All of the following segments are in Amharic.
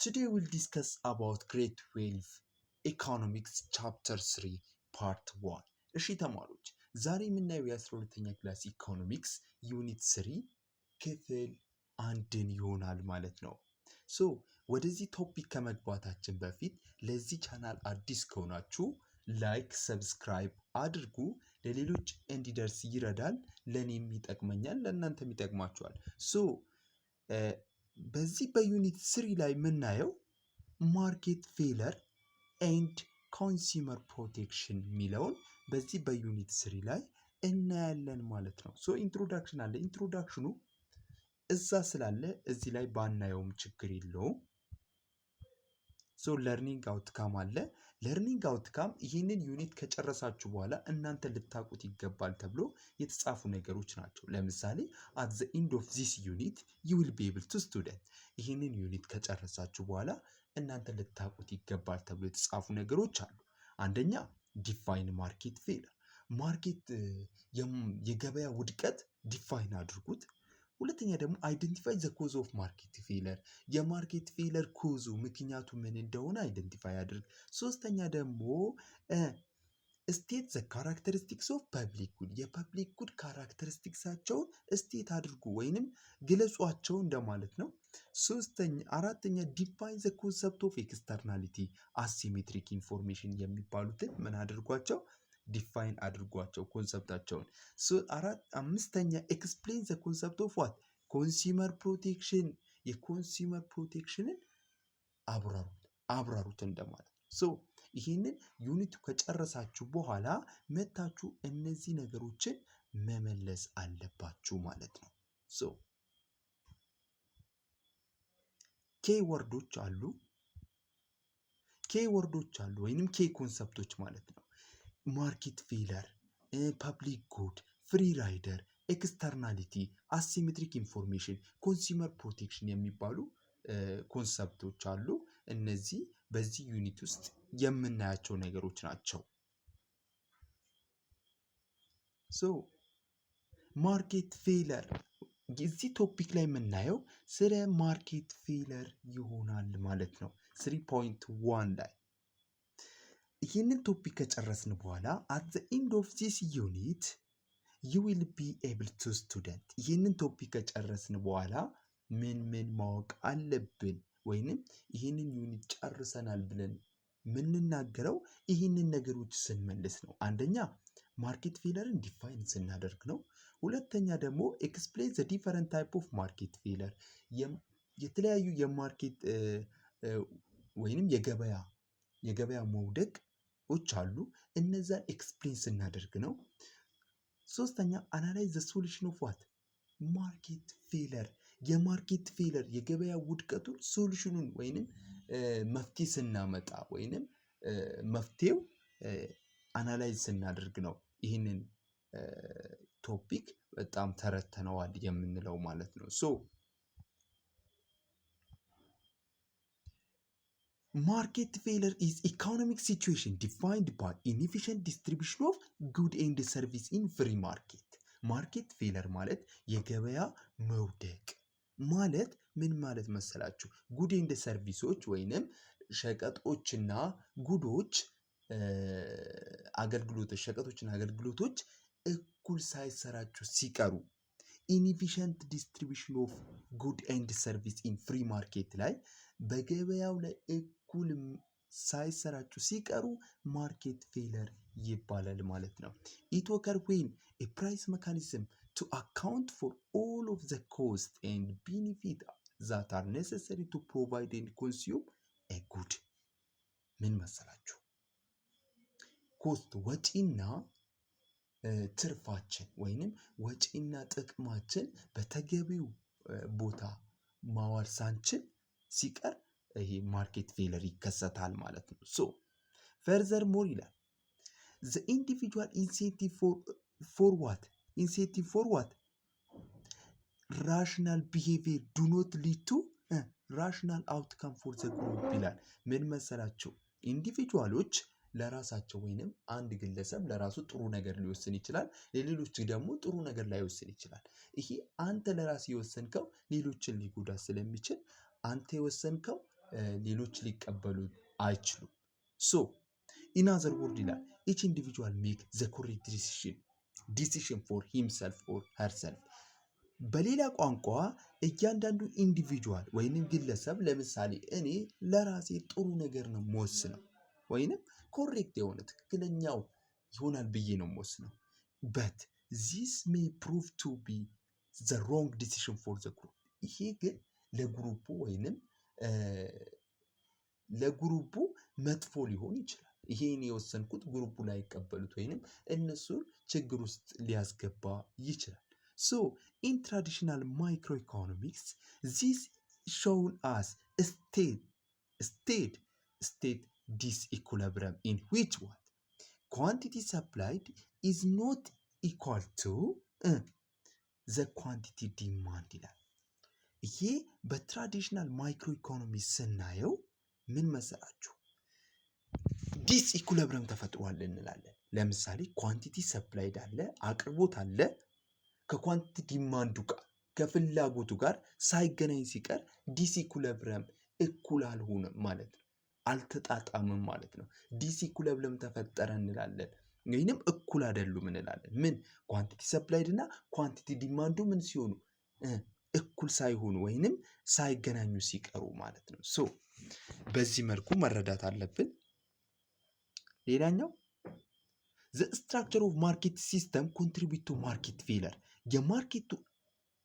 Today we'll discuss about grade 12 economics chapter 3 part 1 እሺ ተማሪዎች ዛሬ የምናየው የ12ኛ ክላስ ኢኮኖሚክስ ዩኒት 3 ክፍል አንድን ይሆናል ማለት ነው። ወደዚህ ቶፒክ ከመግባታችን በፊት ለዚህ ቻናል አዲስ ከሆናችሁ ላይክ ሰብስክራይብ አድርጉ። ለሌሎች እንዲደርስ ይረዳል፣ ለኔም ይጠቅመኛል፣ ለእናንተም ይጠቅማችኋል። በዚህ በዩኒት 3 ላይ የምናየው ማርኬት ፌለር ኤንድ ኮንሱመር ፕሮቴክሽን የሚለውን በዚህ በዩኒት 3 ላይ እናያለን ማለት ነው። ኢንትሮዳክሽን አለ። ኢንትሮዳክሽኑ እዛ ስላለ እዚህ ላይ ባናየውም ችግር የለውም። ለርኒንግ አውትካም አለ። ለርኒንግ አውትካም ይህንን ዩኒት ከጨረሳችሁ በኋላ እናንተ ልታውቁት ይገባል ተብሎ የተጻፉ ነገሮች ናቸው። ለምሳሌ at the end of this unit you will be able to student ይህንን ዩኒት ከጨረሳችሁ በኋላ እናንተ ልታውቁት ይገባል ተብሎ የተጻፉ ነገሮች አሉ። አንደኛ ዲፋይን ማርኬት ፌለር፣ ማርኬት የገበያ ውድቀት ዲፋይን አድርጉት። ሁለተኛ ደግሞ አይደንቲፋይ ዘ ኮዝ ኦፍ ማርኬት ፌለር፣ የማርኬት ፌለር ኮዙ ምክንያቱ ምን እንደሆነ አይደንቲፋይ አድርግ። ሶስተኛ ደግሞ ስቴት ዘ ካራክተሪስቲክስ ኦፍ ፐብሊክ ጉድ፣ የፐብሊክ ጉድ ካራክተሪስቲክሳቸውን ስቴት አድርጉ ወይንም ግለጿቸው እንደማለት ነው። አራተኛ ዲፋይን ዘ ኮንሰፕት ኦፍ ኤክስተርናሊቲ፣ አሲሜትሪክ ኢንፎርሜሽን የሚባሉትን ምን አድርጓቸው ዲፋይን አድርጓቸው ኮንሰፕታቸውን። አምስተኛ ኤክስፕሌን ዘ ኮንሰፕት ኦፍ ዋት ኮንሱመር ፕሮቴክሽን፣ የኮንሱመር ፕሮቴክሽንን አብራሩት እንደማለት ነው። ይህንን ዩኒቱ ከጨረሳችሁ በኋላ መታችሁ እነዚህ ነገሮችን መመለስ አለባችሁ ማለት ነው። ኬወርዶች አሉ ወይንም ኬ ኮንሰፕቶች ማለት ነው። ማርኬት ፌለር፣ ፐብሊክ ጉድ፣ ፍሪ ራይደር፣ ኤክስተርናሊቲ፣ አሲሜትሪክ ኢንፎርሜሽን፣ ኮንሱመር ፕሮቴክሽን የሚባሉ ኮንሰፕቶች አሉ። እነዚህ በዚህ ዩኒት ውስጥ የምናያቸው ነገሮች ናቸው። ማርኬት ፌለር እዚህ ቶፒክ ላይ የምናየው ስለ ማርኬት ፌለር ይሆናል ማለት ነው። 3.1 ላይ ይህንን ቶፒክ ከጨረስን በኋላ at the end of this unit you will be able to student፣ ይህንን ቶፒክ ከጨረስን በኋላ ምን ማወቅ አለብን ወይንም ይህንን ዩኒት ጨርሰናል ብለን የምንናገረው ይህንን ነገሮች ስንመልስ ነው። አንደኛ ማርኬት ፌለርን ዲፋይን ስናደርግ ነው። ሁለተኛ ደግሞ ኤክስፕሌን ዘ ዲፈረንት ታይፕ ኦፍ ማርኬት ፌለር፣ የተለያዩ የማርኬት ወይንም የገበያ መውደቆች አሉ። እነዛን ኤክስፕሌን ስናደርግ ነው። ሶስተኛ አናላይዝ ዘ ሶሉሽን ኦፍ ዋት ማርኬት ፌለር፣ የማርኬት ፌለር የገበያ ውድቀቱን ሶሉሽኑን ወይንም መፍትሄ ስናመጣ ወይንም መፍትሄው አናላይዝ ስናደርግ ነው ይህንን ቶፒክ በጣም ተረተነዋል የምንለው ማለት ነው። ማርኬት ፌለር is economic situation defined by inefficient distribution of good and service in free market። ማርኬት ፌለር ማለት የገበያ መውደቅ ማለት ምን ማለት መሰላችሁ? ጉድ ኤንድ ሰርቪሶች ወይንም ሸቀጦችና ጉዶች አገልግሎቶች እኩል ሳይሰራጩ ሲቀሩ፣ ኢንኤፊሽንት ዲስትሪቢዩሽን ኦፍ ጉድ ኤንድ ሰርቪስ ኢን ፍሪ ማርኬት ላይ በገበያው ላይ እኩል ሳይሰራጩ ሲቀሩ ማርኬት ፌለር ይባላል ማለት ነው። ኢት ኦከር ዌን ኤ ፕራይስ ሜካኒዝም ቱ አካውንት ፎር ኦል ኦፍ ዘ ኮስት ኤንድ ቤኒፊት ዛት አር ኔሰሰሪ ቱ ፕሮቫይድ ኤንድ ኮንሱም ኤ ጉድ። ምን መሰላችሁ? ኮስት ወጪና ትርፋችን ወይንም ወጪና ጥቅማችን በተገቢው ቦታ ማዋል ሳንችል ሲቀር ይሄ ማርኬት ፌለር ይከሰታል ማለት ነው። ፈርዘር ሞር ይላል the individual incentive for what rational behavior do not lead to rational outcome for the group ይላል። ምን መሰላችሁ? ኢንዲቪጁዋሎች ለራሳቸው ወይንም አንድ ግለሰብ ለራሱ ጥሩ ነገር ሊወስን ይችላል፣ ለሌሎች ደግሞ ጥሩ ነገር ላይወስን ይችላል። ይሄ አንተ ለራስ የወሰንከው ሌሎችን ሊጎዳ ስለሚችል አንተ የወሰንከው ሌሎች ሊቀበሉት አይችሉም። ሶ ኢን አዘር ወርድ ይላል ኢች ኢንዲቪጁዋል ሜክ ዘ ኮሬክት ዲሲሽን ፎር ሂምሰልፍ ኦር ሄርሰልፍ። በሌላ ቋንቋ እያንዳንዱ ኢንዲቪጁዋል ወይንም ግለሰብ ለምሳሌ እኔ ለራሴ ጥሩ ነገር ነው የምወስነው ወይንም ኮሬክት የሆነ ትክክለኛው ይሆናል ብዬ ነው የምወስነው። በት ዚስ ሜይ ፕሩቭ ቱ ቢ ዘ ሮንግ ዲሲሽን ፎር ዘ ግሩፕ። ይሄ ግን ለግሩፑ ወይንም ለግሩፑ መጥፎ ሊሆን ይችላል። ይሄን የወሰንኩት ግሩፑ ላይ ይቀበሉት ወይንም እነሱን ችግር ውስጥ ሊያስገባ ይችላል። ሶ ኢን ትራዲሽናል ማይክሮ ኢኮኖሚክስ ዚስ ሾውን አስ ስቴት ዲስኢኩሊብሪየም ኢን ዊች ዋት ኳንቲቲ ሰፕላይድ ኢዝ ኖት ኢኳል ቱ ዘ ኳንቲቲ ዲማንድ ይላል። ይሄ በትራዲሽናል ማይክሮ ኢኮኖሚ ስናየው ምን መሰላችሁ? ዲስኢኩሊብሪየም ተፈጥሯል እንላለን። ለምሳሌ ኳንቲቲ ሰፕላይድ አለ፣ አቅርቦት አለ። ከኳንቲቲ ዲማንዱ ጋር ከፍላጎቱ ጋር ሳይገናኝ ሲቀር ዲስኢኩሊብሪየም እኩል አልሆነም ማለት ነው፣ አልተጣጣምም ማለት ነው። ዲስኢኩሊብሪየም ተፈጠረ እንላለን ወይንም እኩል አይደሉም እንላለን። ምን ኳንቲቲ ሰፕላይድ እና ኳንቲቲ ዲማንዱ ምን ሲሆኑ እኩል ሳይሆኑ ወይንም ሳይገናኙ ሲቀሩ ማለት ነው። ሶ በዚህ መልኩ መረዳት አለብን። ሌላኛው ዘ ስትራክቸር ኦፍ ማርኬት ሲስተም ኮንትሪቢዩት ቱ ማርኬት ፌለር።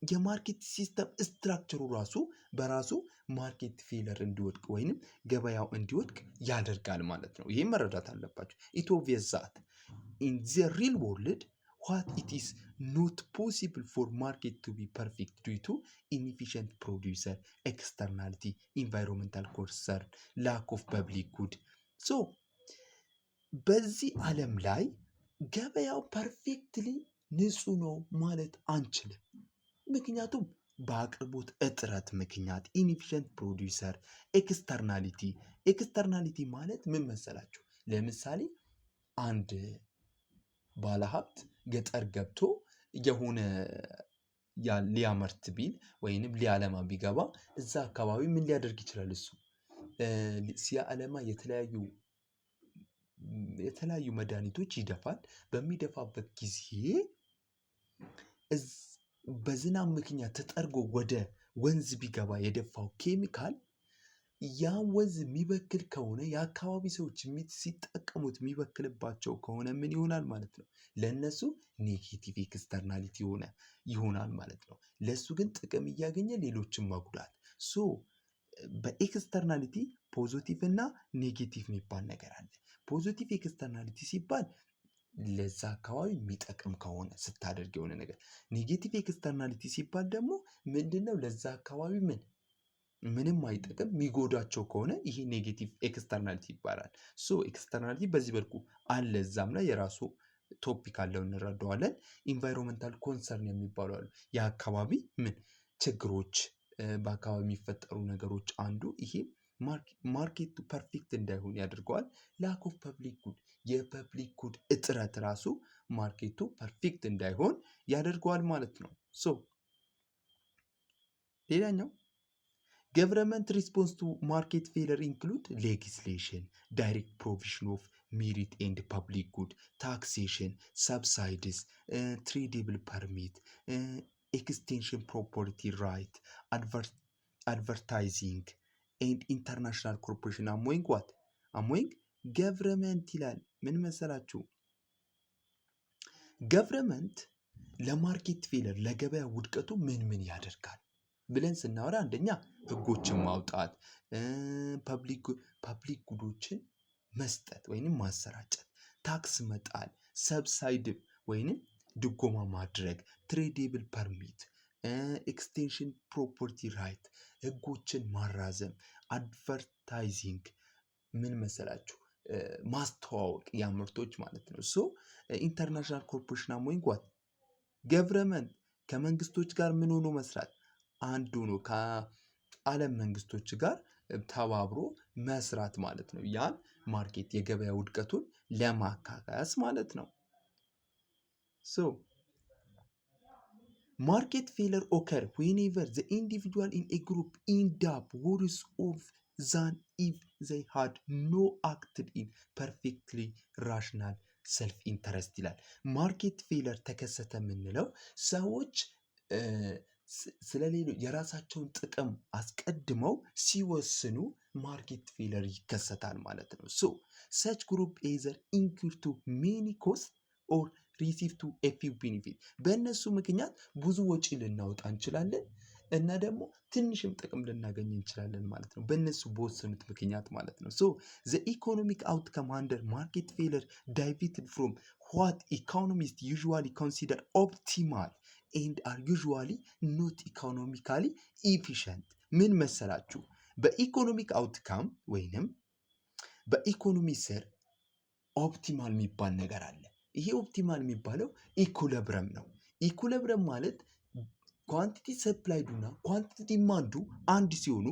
የማርኬት ሲስተም ስትራክቸሩ ራሱ በራሱ ማርኬት ፌለር እንዲወድቅ ወይንም ገበያው እንዲወድቅ ያደርጋል ማለት ነው። ይህም መረዳት አለባቸው። ኢት ኦብቪየስ ዛት ኢን ዘ ሪል ወርልድ what it is not possible for market to be perfect due to inefficient producer, externality, environmental concern, lack of public good. So በዚህ ዓለም ላይ ገበያው ፐርፌክትሊ ንጹህ ነው ማለት አንችልም። ምክንያቱም በአቅርቦት እጥረት ምክንያት ኢንኤፊሽንት ፕሮዲውሰር፣ ኤክስተርናሊቲ ማለት ምን መሰላችሁ? ለምሳሌ አንድ ባለሀብት ገጠር ገብቶ የሆነ ሊያመርት ቢል ወይንም ሊያለማ ቢገባ እዛ አካባቢ ምን ሊያደርግ ይችላል? እሱ ሲያለማ የተለያዩ መድኃኒቶች ይደፋል። በሚደፋበት ጊዜ በዝናብ ምክንያት ተጠርጎ ወደ ወንዝ ቢገባ የደፋው ኬሚካል ያን ወንዝ የሚበክል ከሆነ የአካባቢ ሰዎች ሲጠቀሙት የሚበክልባቸው ከሆነ ምን ይሆናል ማለት ነው? ለእነሱ ኔጌቲቭ ኤክስተርናሊቲ ይሆናል ማለት ነው። ለእሱ ግን ጥቅም እያገኘ ሌሎችን መጉዳት። ሶ በኤክስተርናሊቲ ፖዚቲቭ እና ኔጌቲቭ የሚባል ነገር አለ። ፖዚቲቭ ኤክስተርናሊቲ ሲባል ለዛ አካባቢ የሚጠቅም ከሆነ ስታደርግ የሆነ ነገር። ኔጌቲቭ ኤክስተርናሊቲ ሲባል ደግሞ ምንድነው? ለዛ አካባቢ ምንም አይጠቅም የሚጎዳቸው ከሆነ ይሄ ኔጌቲቭ ኤክስተርናሊቲ ይባላል። ሶ ኤክስተርናሊቲ በዚህ መልኩ አለ። እዛም ላይ የራሱ ቶፒክ አለው እንረዳዋለን። ኢንቫይሮንመንታል ኮንሰርን የሚባሉ አሉ። የአካባቢ ችግሮች፣ በአካባቢ የሚፈጠሩ ነገሮች አንዱ ይሄ ማርኬቱ ፐርፌክት እንዳይሆን ያደርገዋል። ላክ ኦፍ ፐብሊክ ጉድ፣ የፐብሊክ ጉድ እጥረት ራሱ ማርኬቱ ፐርፌክት እንዳይሆን ያደርገዋል ማለት ነው። ሶ ሌላኛው ገቨርንመንት ሪስፖንስ ቱ ማርኬት ፌለር ኢንክሉድ ሌጊስሌሽን፣ ዳይሬክት ፕሮቪዥን ኦፍ ሜሪት ኤንድ ፐብሊክ ጉድ፣ ታክሴሽን፣ ሰብሳይድስ፣ ትሬዴብል ፐርሚት፣ ኤክስቴንሽን ፕሮፐርቲ ራይት፣ አድቨርታይዚንግ ኤንድ ኢንተርናሽናል ኮርፖሬሽን አሞይንግ ገቨርንመንት ይላል። ምን መሰላችሁ? ገቨርንመንት ለማርኬት ፌለር ለገበያ ውድቀቱ ምን ያደርጋል ብለን ስናወራ አንደኛ ህጎችን ማውጣት፣ ፐብሊክ ጉዶችን መስጠት ወይንም ማሰራጨት፣ ታክስ መጣል፣ ሰብሳይድ ወይንም ድጎማ ማድረግ፣ ትሬዴብል ፐርሚት፣ ኤክስቴንሽን ፕሮፐርቲ ራይት ህጎችን ማራዘም፣ አድቨርታይዚንግ ምን መሰላችሁ? ማስተዋወቅ የምርቶች ማለት ነው። ሶ ኢንተርናሽናል ኮርፖሬሽን አሞይንግ ገቨርንመንት ከመንግስቶች ጋር ምን ሆኖ መስራት አንዱ ነው። ከዓለም መንግስቶች ጋር ተባብሮ መስራት ማለት ነው። ያን ማርኬት የገበያ ውድቀቱን ለማካካስ ማለት ነው። ሶ ማርኬት ፌለር ኦከር ዌንኤቨር ዘ ኢንዲቪጁዋል ኢን ኤ ግሩፕ ኢንድ አፕ ወርስ ኦፍ than if they had no acted in perfectly rational self interest ይላል። ማርኬት ፌለር ተከሰተ የምንለው ሰዎች ስለሌሎች የራሳቸውን ጥቅም አስቀድመው ሲወስኑ ማርኬት ፌለር ይከሰታል ማለት ነው። ሶ ሰች ግሩፕ ኤዘር ኢንኩር ቱ ሜኒ ኮስት ኦር ሪሲቭ ቱ ኤ ፊው ቤኒፊት በእነሱ ምክንያት ብዙ ወጪ ልናወጣ እንችላለን እና ደግሞ ትንሽም ጥቅም ልናገኝ እንችላለን ማለት ነው። በእነሱ በወሰኑት ምክንያት ማለት ነው። ሶ ዘ ኢኮኖሚክ አውትካም አንደር ማርኬት ፌለር ዳይቪትድ ፍሮም ዋት ኢኮኖሚስት ዩዥዋሊ ኮንሲደር ኦፕቲማል ኤንድ አር ዩዥዋሊ ኖት ኢኮኖሚካሊ ኢፊሽንት። ምን መሰላችሁ? በኢኮኖሚክ አውትካም ወይንም በኢኮኖሚ ስር ኦፕቲማል የሚባል ነገር አለ። ይሄ ኦፕቲማል የሚባለው ኢኩለብረም ነው። ኢኩለብረም ማለት ኳንቲቲ ሰፕላይዱ እና ኳንቲቲ ዲማንዱ አንድ ሲሆኑ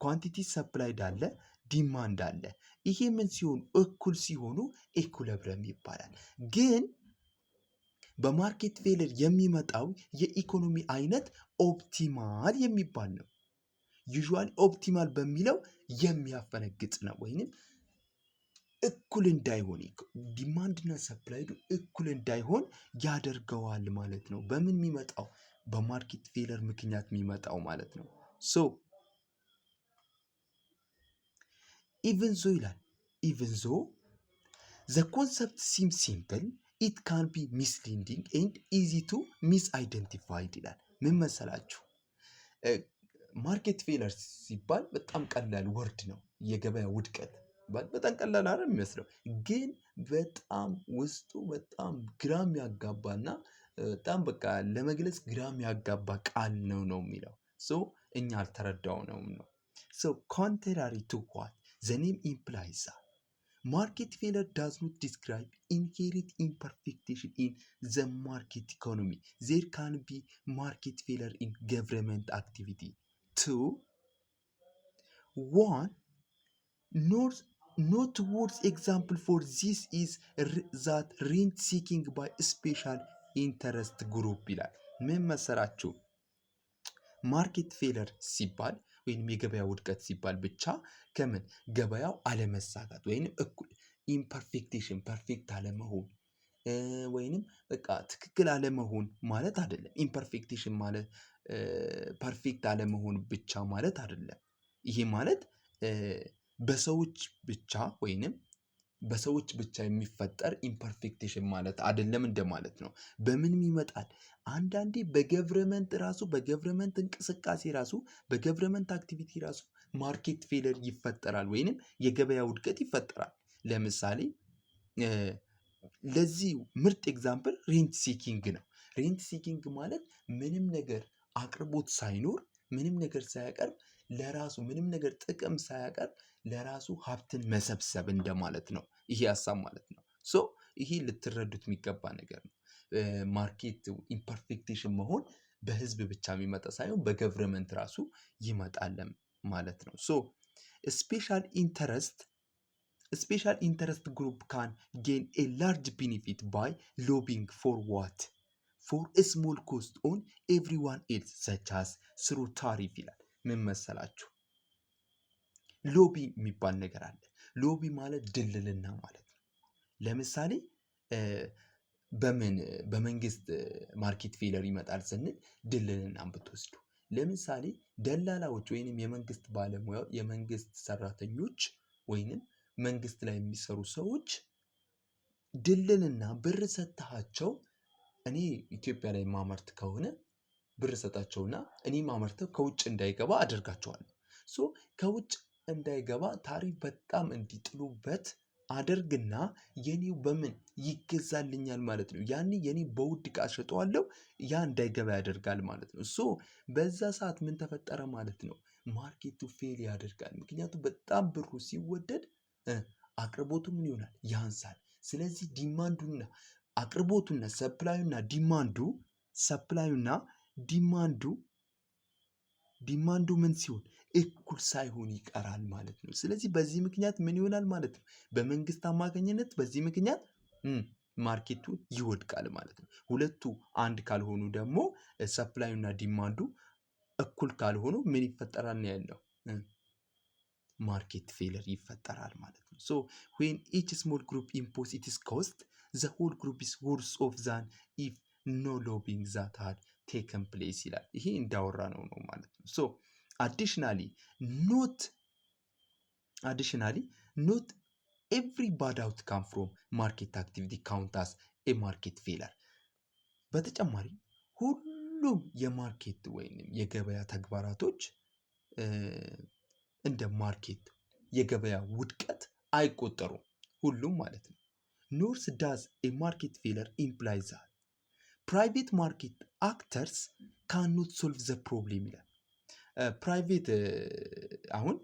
ኳንቲቲ ሰፕላይድ አለ፣ ዲማንድ አለ። ይሄ ምን ሲሆኑ እኩል ሲሆኑ ኢኩለብረም ይባላል። ግን በማርኬት ፌለር የሚመጣው የኢኮኖሚ አይነት ኦፕቲማል የሚባል ነው። ዩዥዋሊ ኦፕቲማል በሚለው የሚያፈነግጥ ነው ወይንም እኩል እንዳይሆን ዲማንድና ሰፕላይዱ እኩል እንዳይሆን ያደርገዋል ማለት ነው። በምን የሚመጣው? በማርኬት ፌለር ምክንያት የሚመጣው ማለት ነው። ሶ ኢቭን ዞ ይላል ኢቭን ዞ ዘ ኮንሰፕት ሲም ሲምፕል ኢት ካን ቢ ሚስሊዲንግ ኤንድ ኢዚ ቱ ሚስ አይደንቲፋይድ ይላል። ምን መሰላችሁ? ማርኬት ፌለር ሲባል በጣም ቀላል ወርድ ነው። የገበያ ውድቀት በጣም ቀላል አይደል የሚመስለው፣ ግን በጣም ውስጡ በጣም ግራም ያጋባና በጣም በቃ ለመግለጽ ግራም ያጋባ ቃል ነው የሚለው። ሶ እኛ አልተረዳውም ነው። ሶ ኮንትራሪ ቱ ዋት ዘ ኔም ኢምፕላይዝ ማርኬት ፌለር ዳዝ ኖት ዲስክራይብ ኢንሄሪት ኢምፐርፌክሽን ኢን ዘ ማርኬት ኢኮኖሚ ዜር ካን ቢ ማርኬት ፌለር ኢን ገቨርንመንት አክቲቪቲ ቱ ዋን noteworthy example for this is that rent seeking by special interest group ይላል። ምን መሰራችሁ? ማርኬት ፌለር ሲባል ወይንም የገበያ ውድቀት ሲባል ብቻ ከምን ገበያው አለመሳካት ወይንም እኩል ኢምፐርፌክሽን ፐርፌክት አለመሆን ወይንም በቃ ትክክል አለመሆን ማለት አይደለም። ኢምፐርፌክሽን ማለት ፐርፌክት አለመሆን ብቻ ማለት አይደለም። ይሄ ማለት በሰዎች ብቻ ወይንም በሰዎች ብቻ የሚፈጠር ኢምፐርፌክሽን ማለት አይደለም እንደማለት ነው። በምንም ይመጣል። አንዳንዴ በገቨርንመንት ራሱ በገቨርንመንት እንቅስቃሴ ራሱ በገቨርንመንት አክቲቪቲ ራሱ ማርኬት ፌለር ይፈጠራል ወይንም የገበያ ውድቀት ይፈጠራል። ለምሳሌ ለዚህ ምርጥ ኤግዛምፕል ሬንት ሲኪንግ ነው። ሬንት ሲኪንግ ማለት ምንም ነገር አቅርቦት ሳይኖር ምንም ነገር ሳያቀርብ ለራሱ ምንም ነገር ጥቅም ሳያቀርብ ለራሱ ሀብትን መሰብሰብ እንደማለት ነው። ይሄ ሀሳብ ማለት ነው። ሶ ይሄ ልትረዱት የሚገባ ነገር ነው። ማርኬት ኢምፐርፌክሽን መሆን በህዝብ ብቻ የሚመጣ ሳይሆን በገቨርንመንት ራሱ ይመጣል ማለት ነው። ሶ ስፔሻል ኢንተረስት ግሩፕ ካን ጌን ኤ ላርጅ ቤኒፊት ባይ ሎቢንግ ፎር ዋት ፎር ስሞል ኮስት ኦን ኤቭሪዋን ኤልስ ሰች አስ ስሩ ታሪፍ ይላል። ምን መሰላችሁ? ሎቢ የሚባል ነገር አለ። ሎቢ ማለት ድልልና ማለት ነው። ለምሳሌ በመንግስት ማርኬት ፌለር ይመጣል ስንል ድልልናን ብትወስዱ፣ ለምሳሌ ደላላዎች ወይንም የመንግስት ባለሙያው የመንግስት ሰራተኞች ወይንም መንግስት ላይ የሚሰሩ ሰዎች ድልልና ብር ሰጥሃቸው እኔ ኢትዮጵያ ላይ ማመርት ከሆነ ብር ሰጣቸውና እኔ ማመርተው ከውጭ እንዳይገባ አደርጋቸዋለሁ። ሶ ከውጭ እንዳይገባ ታሪፍ በጣም እንዲጥሉበት አደርግና የኔው በምን ይገዛልኛል ማለት ነው። ያኔ የኔ በውድ ዕቃ ሸጠዋለሁ፣ ያ እንዳይገባ ያደርጋል ማለት ነው። ሶ በዛ ሰዓት ምን ተፈጠረ ማለት ነው? ማርኬቱ ፌል ያደርጋል። ምክንያቱም በጣም ብሩ ሲወደድ አቅርቦቱ ምን ይሆናል? ያንሳል። ስለዚህ ዲማንዱና አቅርቦቱና ሰፕላዩና ዲማንዱ ምን ሲሆን እኩል ሳይሆን ይቀራል ማለት ነው። ስለዚህ በዚህ ምክንያት ምን ይሆናል ማለት ነው? በመንግስት አማካኝነት በዚህ ምክንያት ማርኬቱ ይወድቃል ማለት ነው። ሁለቱ አንድ ካልሆኑ ደግሞ ሰፕላዩና ዲማንዱ እኩል ካልሆኑ ምን ይፈጠራል ነው ያለው? ማርኬት ፌለር ይፈጠራል ማለት ነው። ሶ ዌን ኢች ስሞል ግሩፕ ኢምፖዝ ኢትስ ኮስት ዘ ሆል ግሩፕ ኢዝ ወርስ ኦፍ ዛን ኢፍ ኖ ሎቢንግ ዛት ሃድ ቴከን ፕሌስ ይላል። ይሄ እንዳወራ ነው ማለት ነው። ሶ አዲሽናሊ ኖት ኤቭሪ ባድ አውትካም ፍሮም ማርኬት አክቲቪቲ ካውንት አስ ኤ ማርኬት ፌለር። በተጨማሪ ሁሉም የማርኬት ወይም የገበያ ተግባራቶች እንደ ማርኬት የገበያ ውድቀት አይቆጠሩም፣ ሁሉም ማለት ነው። ኖርስ ዳዝ ኤ ማርኬት ፌለር ኢምፕላይዝ ዛት ፕራይቬት ማርኬት አክተርስ ካንኖት ሶልቭ ዘ ፕሮብሌም ይላል። ፕራይቬት አሁን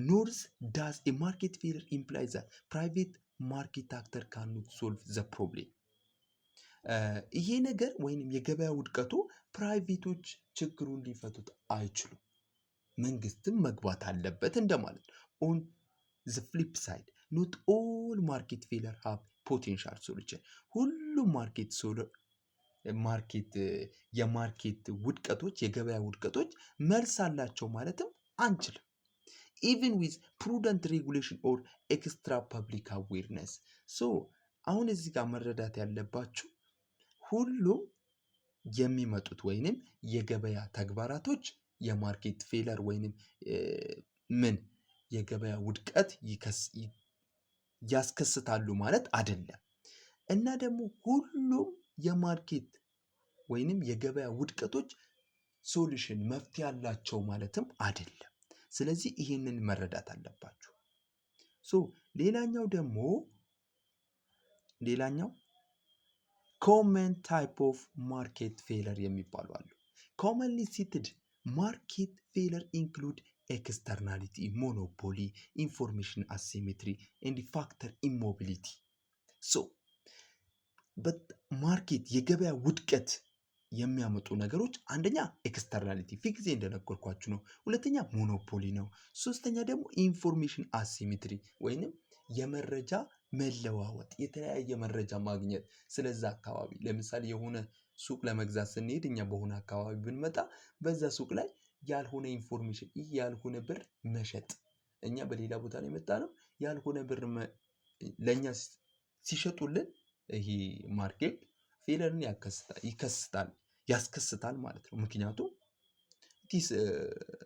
ኖርስ ዳዝ ኤ ማርኬት ፌለር ኢምፕላይዝ ዛት ፕራይቬት ማርኬት አክተር ካንኖት ሶልቭ ዘ ፕሮብሌም። ይሄ ነገር ወይንም የገበያ ውድቀቱ ፕራይቬቶች ችግሩን ሊፈቱት አይችሉም፣ መንግስትም መግባት አለበት እንደማለት ነው። ኦን ዘ ፍሊፕ ሳይድ ኖት ኦል ማርኬት ፌለር ሃቭ ፖቴንሻል ሶሉሽን። ሁሉም የማርኬት ውድቀቶች የገበያ ውድቀቶች መልስ አላቸው ማለትም አንችልም። ኢቭን ዊዝ ፕሩደንት ሬጉሌሽን ኦር ኤክስትራ ፐብሊክ አዌርነስ። ሶ አሁን እዚህ ጋር መረዳት ያለባችሁ ሁሉም የሚመጡት ወይንም የገበያ ተግባራቶች የማርኬት ፌለር ወይንም የገበያ ውድቀት ያስከስታሉ ማለት አይደለም። እና ደግሞ ሁሉም የማርኬት ወይንም የገበያ ውድቀቶች ሶሉሽን መፍትሄ ያላቸው ማለትም አይደለም። ስለዚህ ይሄንን መረዳት አለባችሁ። ሌላኛው ኮመን ታይፕ ኦፍ ማርኬት ፌለር የሚባሉ አሉ። ኮመንሊ ሲትድ ማርኬት ፌለር ኢንክሉድ ኤክስተርናሊቲ፣ ሞኖፖሊ፣ ኢንፎርሜሽን አሲሜትሪ ኤንድ ፋክተር ኢሞቢሊቲ። ማርኬት የገበያ ውድቀት የሚያመጡ ነገሮች አንደኛ ኤክስተርናሊቲ ፊክዜ እንደነገርኳችሁ ነው። ሁለተኛ ሞኖፖሊ ነው። ሶስተኛ ደግሞ ኢንፎርሜሽን አሲሜትሪ ወይንም የመረጃ መለዋወጥ፣ የተለያየ መረጃ ማግኘት ስለዛ አካባቢ። ለምሳሌ የሆነ ሱቅ ለመግዛት ስንሄድ እኛ በሆነ አካባቢ ብንመጣ በዛ ሱቅ ላይ ያልሆነ ኢንፎርሜሽን ያልሆነ ብር መሸጥ፣ እኛ በሌላ ቦታ ላይ መጣ ነው ያልሆነ ብር ለእኛ ሲሸጡልን ይሄ ማርኬት ፌለርን ያስከስታል ማለት ነው። ምክንያቱም ቲስ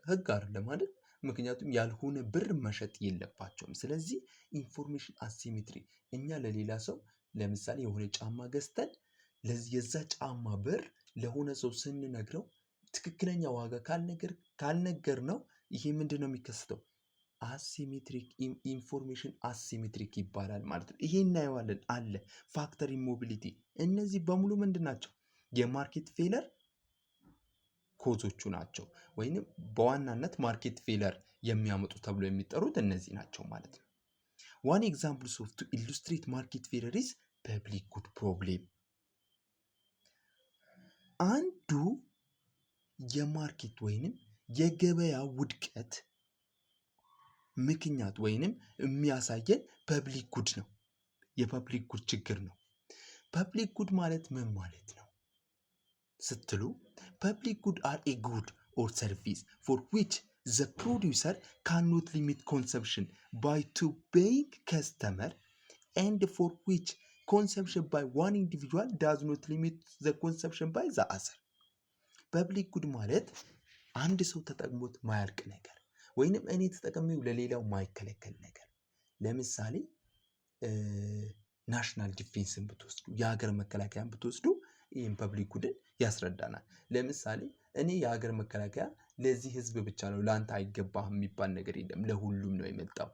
ህግ አይደለም ማለት ምክንያቱም ያልሆነ ብር መሸጥ የለባቸውም። ስለዚህ ኢንፎርሜሽን አሲሜትሪ እኛ ለሌላ ሰው ለምሳሌ የሆነ ጫማ ገዝተን የዛ ጫማ ብር ለሆነ ሰው ስንነግረው ትክክለኛ ዋጋ ካልነገር ነው ይሄ ምንድን ነው የሚከሰተው? አሲሜትሪክ ኢንፎርሜሽን አሲሜትሪክ ይባላል ማለት ነው። ይሄ እናየዋለን አለ ፋክተር ኢሞቢሊቲ። እነዚህ በሙሉ ምንድን ናቸው? የማርኬት ፌለር ኮዞቹ ናቸው፣ ወይንም በዋናነት ማርኬት ፌለር የሚያመጡ ተብሎ የሚጠሩት እነዚህ ናቸው ማለት ነው። ዋን ኤግዛምፕልስ ኦፍ ቱ ኢሉስትሬት ማርኬት ፌለር ኢዝ ፐብሊክ ጉድ ፕሮብሌም። አንዱ የማርኬት ወይንም የገበያ ውድቀት ምክንያት ወይንም የሚያሳየን ፐብሊክ ጉድ ነው፣ የፐብሊክ ጉድ ችግር ነው። ፐብሊክ ጉድ ማለት ምን ማለት ነው ስትሉ ፐብሊክ ጉድ አር ኤ ጉድ ኦር ሰርቪስ ፎር ዊች ዘ ፕሮዲውሰር ካንኖት ሊሚት ኮንሰምፕሽን ባይ ቱ ፔይንግ ከስተመር ኤንድ ፎር ዊች ኮንሰምፕሽን ባይ ዋን ኢንዲቪጁዋል ዳዝ ኖት ሊሚት ዘ ኮንሰምፕሽን ባይ ዘ አዘር። ፐብሊክ ጉድ ማለት አንድ ሰው ተጠቅሞት ማያልቅ ነገር ወይንም እኔ ተጠቅሜው ለሌላው ማይከለከል ነገር። ለምሳሌ ናሽናል ዲፌንስን ብትወስዱ፣ የሀገር መከላከያን ብትወስዱ ይህም ፐብሊክ ጉድን ያስረዳናል። ለምሳሌ እኔ የሀገር መከላከያ ለዚህ ህዝብ ብቻ ነው ለአንተ አይገባህም የሚባል ነገር የለም፣ ለሁሉም ነው የመጣው።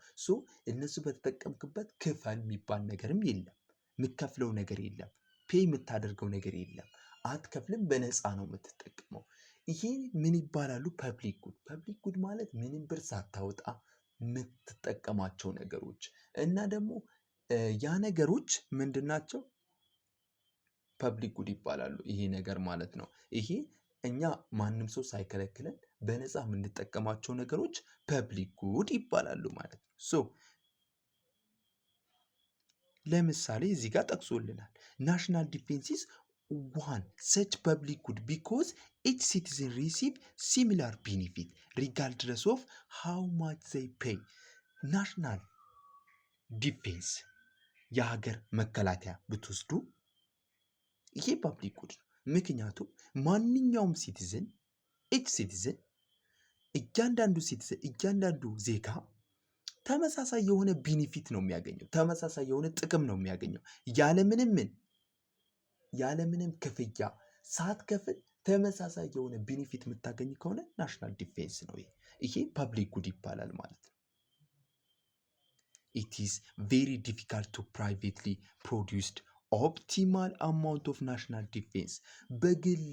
እነሱ በተጠቀምክበት ክፈል የሚባል ነገርም የለም፣ የምትከፍለው ነገር የለም፣ ፔይ የምታደርገው ነገር የለም፣ አትከፍልም፣ በነፃ ነው የምትጠቀመው። ይሄ ምን ይባላሉ? ፐብሊክ ጉድ። ፐብሊክ ጉድ ማለት ምንም ብር ሳታወጣ የምትጠቀማቸው ነገሮች እና ደግሞ ያ ነገሮች ምንድን ናቸው? ፐብሊክ ጉድ ይባላሉ። ይሄ ነገር ማለት ነው። ይሄ እኛ ማንም ሰው ሳይከለክለን በነፃ የምንጠቀማቸው ነገሮች ፐብሊክ ጉድ ይባላሉ ማለት ነው። ለምሳሌ እዚህ ጋር ጠቅሶልናል። ናሽናል ዲፌንስ one such public good because each citizen receive similar benefit regardless of how much they pay። ናሽናል ዲፌንስ የሀገር መከላከያ ብትወስዱ ይሄ ፐብሊክ ጉድ ነው። ምክንያቱም ማንኛውም ሲቲዝን እያንዳንዱ ዜጋ ተመሳሳይ የሆነ ቤኒፊት ነው የሚያገኘው፣ ተመሳሳይ የሆነ ጥቅም ነው የሚያገኘው ያለምንም ክፍያ ሳትከፍል ተመሳሳይ የሆነ ቤኒፊት የምታገኝ ከሆነ ናሽናል ዲፌንስ ነው። ይሄ ፐብሊክ ጉድ ይባላል ማለት ነው። it is very difficult to privately produced optimal amount of national defense በግል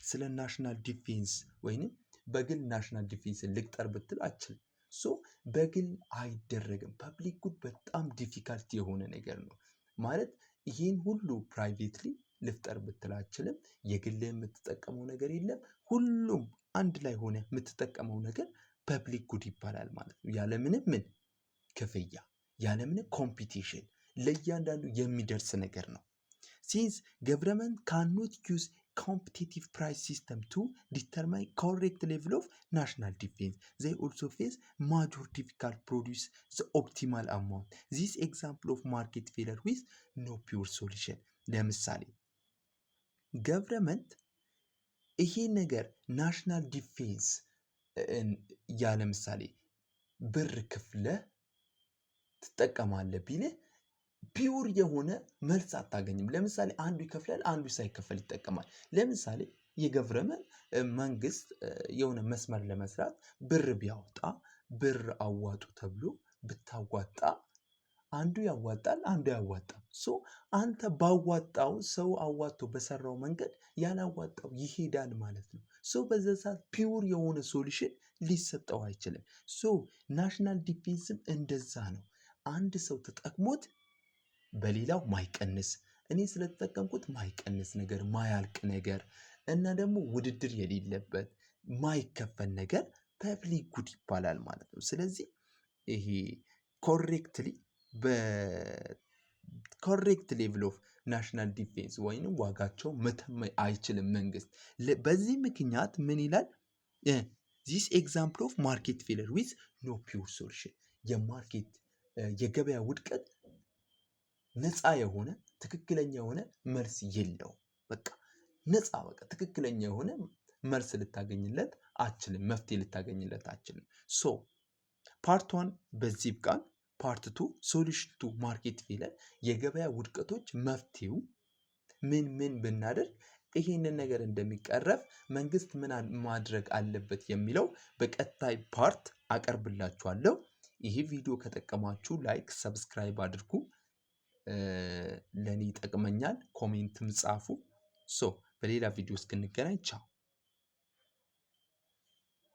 ስለ ናሽናል ዲፌንስ ወይንም በግል ናሽናል ዲፌንስ ልቅጠር ብትል አችልም። ሶ በግል አይደረግም። ፐብሊክ ጉድ በጣም ዲፊካልት የሆነ ነገር ነው ማለት ይህን ሁሉ ፕራይቬትሊ ልፍጠር ብትል አችልም። የግል የምትጠቀመው ነገር የለም። ሁሉም አንድ ላይ ሆነ የምትጠቀመው ነገር ፐብሊክ ጉድ ይባላል ማለት ነው። ያለምንም ምን ክፍያ ያለምንም ኮምፒቲሽን ለእያንዳንዱ የሚደርስ ነገር ነው። ሲንስ ገቨርንመንት ካኖት ዩዝ competitive price system to determine correct level of national defense, they also face major difficult produce the optimal amount. This example of market failure with no pure solution. ለምሳሌ ገቨርንመንት ይሄ ነገር ናሽናል ዲፌንስ ያለ ምሳሌ ብር ክፍለ ትጠቀማለህ ቢልህ ፒውር የሆነ መልስ አታገኝም። ለምሳሌ አንዱ ይከፍላል፣ አንዱ ሳይከፈል ይጠቀማል። ለምሳሌ የገቨርንመንት መንግስት የሆነ መስመር ለመስራት ብር ቢያወጣ ብር አዋጡ ተብሎ ብታዋጣ አንዱ ያዋጣል፣ አንዱ አያዋጣም። ሶ አንተ ባዋጣው ሰው አዋጥቶ በሰራው መንገድ ያላዋጣው ይሄዳል ማለት ነው። ሶ በዛ ሰዓት ፒውር የሆነ ሶሉሽን ሊሰጠው አይችልም። ሶ ናሽናል ዲፌንስም እንደዛ ነው። አንድ ሰው ተጠቅሞት በሌላው ማይቀንስ እኔ ስለተጠቀምኩት ማይቀንስ ነገር ማያልቅ ነገር እና ደግሞ ውድድር የሌለበት ማይከፈል ነገር ፐብሊክ ጉድ ይባላል ማለት ነው። ስለዚህ ይሄ ኮሬክት ሌቭል ኦፍ ናሽናል ዲፌንስ ወይንም ዋጋቸው መተመን አይችልም መንግስት። በዚህ ምክንያት ምን ይላል? ዚስ ኤግዛምፕል ኦፍ ማርኬት ፌለር ዊዝ ኖ ፒውር ሶሉሽን የገበያ ውድቀት ነፃ የሆነ ትክክለኛ የሆነ መልስ የለው። በቃ ትክክለኛ የሆነ መልስ ልታገኝለት አችልም፣ መፍትሄ ልታገኝለት አችልም። ሶ ፓርት 1 በዚህ ብቃን። ፓርት 2 ሶሉሽን ቱ ማርኬት ፌለር የገበያ ውድቀቶች መፍትሄው ምን ብናደርግ ይሄንን ነገር እንደሚቀረፍ መንግስት ምን ማድረግ አለበት የሚለው በቀጣይ ፓርት አቀርብላችኋለሁ። ይሄ ቪዲዮ ከጠቀማችሁ ላይክ፣ ሰብስክራይብ አድርጉ። ለኔ ይጠቅመኛል። ኮሜንትም ጻፉ። በሌላ ቪዲዮ እስክንገናኝ ቻው።